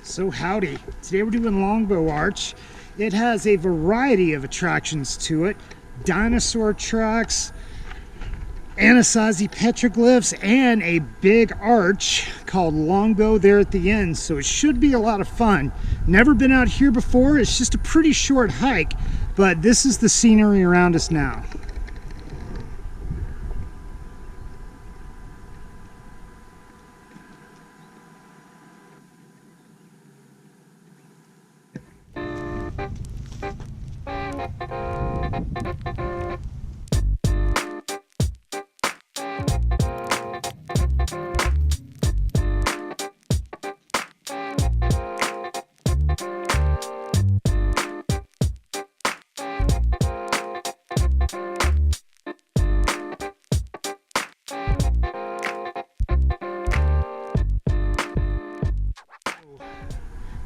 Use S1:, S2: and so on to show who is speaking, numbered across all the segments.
S1: So howdy, today we're doing Longbow Arch. It has a variety of attractions to it. Dinosaur tracks, Anasazi petroglyphs, and a big arch called Longbow there at the end. So it should be a lot of fun. Never been out here before. It's just a pretty short hike, but this is the scenery around us now.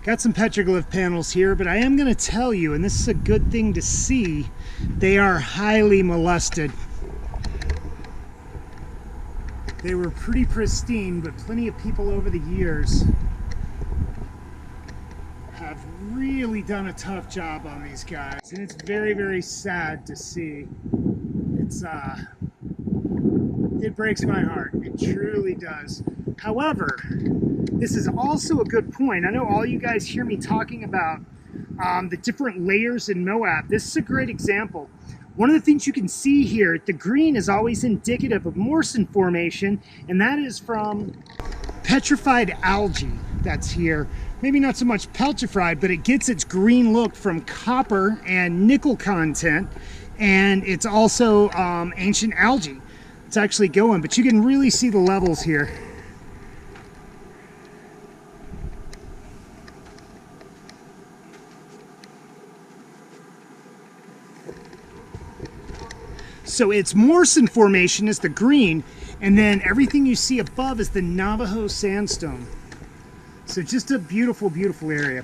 S1: Got some petroglyph panels here, but I am going to tell you, and this is a good thing to see, they are highly molested. They were pretty pristine, but plenty of people over the years have really done a tough job on these guys, and it's very, very sad to see. It breaks my heart. It truly does. However, this is also a good point. I know all you guys hear me talking about the different layers in Moab. This is a great example. One of the things you can see here, the green is always indicative of Morrison formation, and that is from petrified algae that's here. Maybe not so much petrified, but it gets its green look from copper and nickel content, and it's also ancient algae. It's actually going, but you can really see the levels here. So it's Morrison formation is the green, and then everything you see above is the Navajo sandstone. So just a beautiful, beautiful area.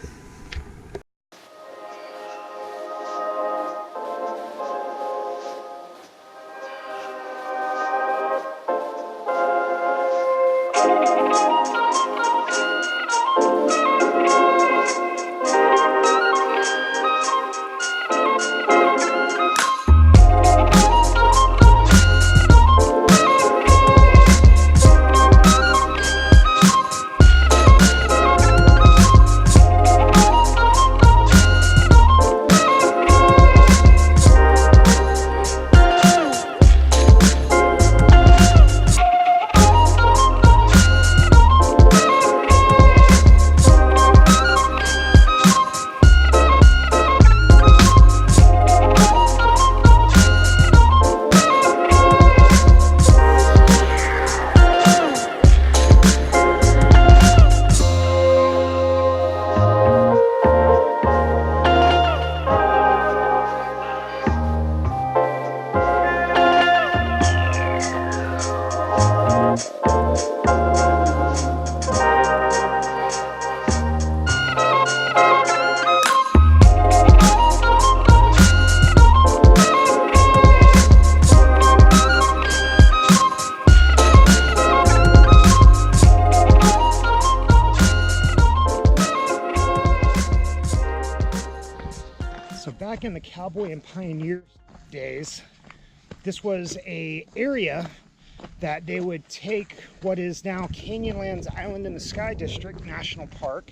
S1: So back in the cowboy and pioneer days, this was an area that they would take what is now Canyonlands Island in the Sky District National Park,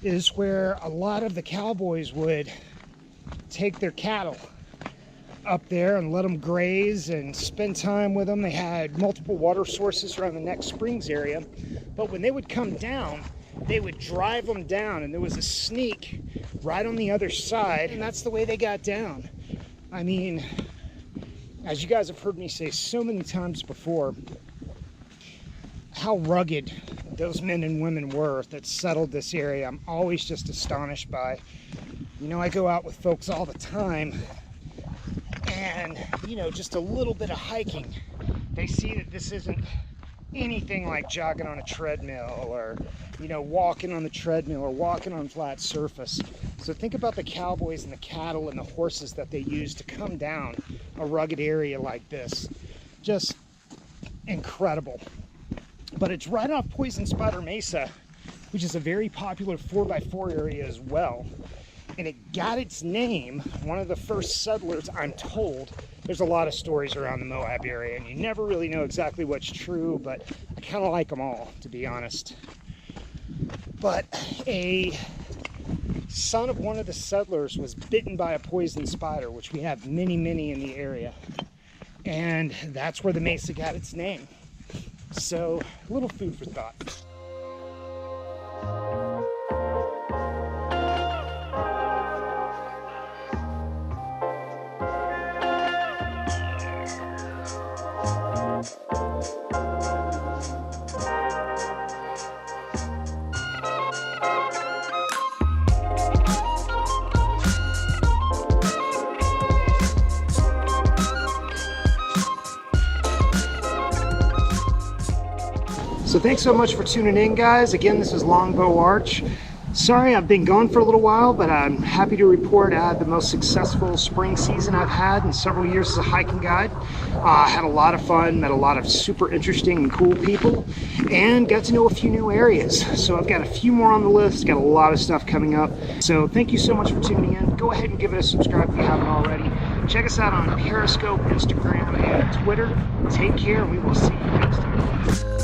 S1: is where a lot of the cowboys would take their cattle up there and let them graze and spend time with them. They had multiple water sources around the Neck Springs area, but when they would come down, they would drive them down, and there was a sneak right on the other side, and that's the way they got down. I mean, as you guys have heard me say so many times before, how rugged those men and women were that settled this area. I'm always just astonished by. You know, I go out with folks all the time, and, you know, just a little bit of hiking, they see that this isn't anything like jogging on a treadmill or, you know, walking on the treadmill or walking on flat surface. So think about the cowboys and the cattle and the horses that they use to come down a rugged area like this. Just incredible. But it's right off Poison Spider Mesa, which is a very popular 4x4 area as well. And it got its name, one of the first settlers, I'm told. There's a lot of stories around the Moab area, and you never really know exactly what's true, but I kind of like them all, to be honest. But a son of one of the settlers was bitten by a poison spider, which we have many, many in the area. And that's where the mesa got its name. So, a little food for thought. So thanks so much for tuning in, guys. Again, this is Longbow Arch. Sorry I've been gone for a little while, but I'm happy to report I had the most successful spring season I've had in several years as a hiking guide. Had a lot of fun, met a lot of super interesting and cool people, and got to know a few new areas. So I've got a few more on the list, got a lot of stuff coming up. So thank you so much for tuning in. Go ahead and give it a subscribe if you haven't already. Check us out on Periscope, Instagram, and Twitter. Take care, and we will see you next time.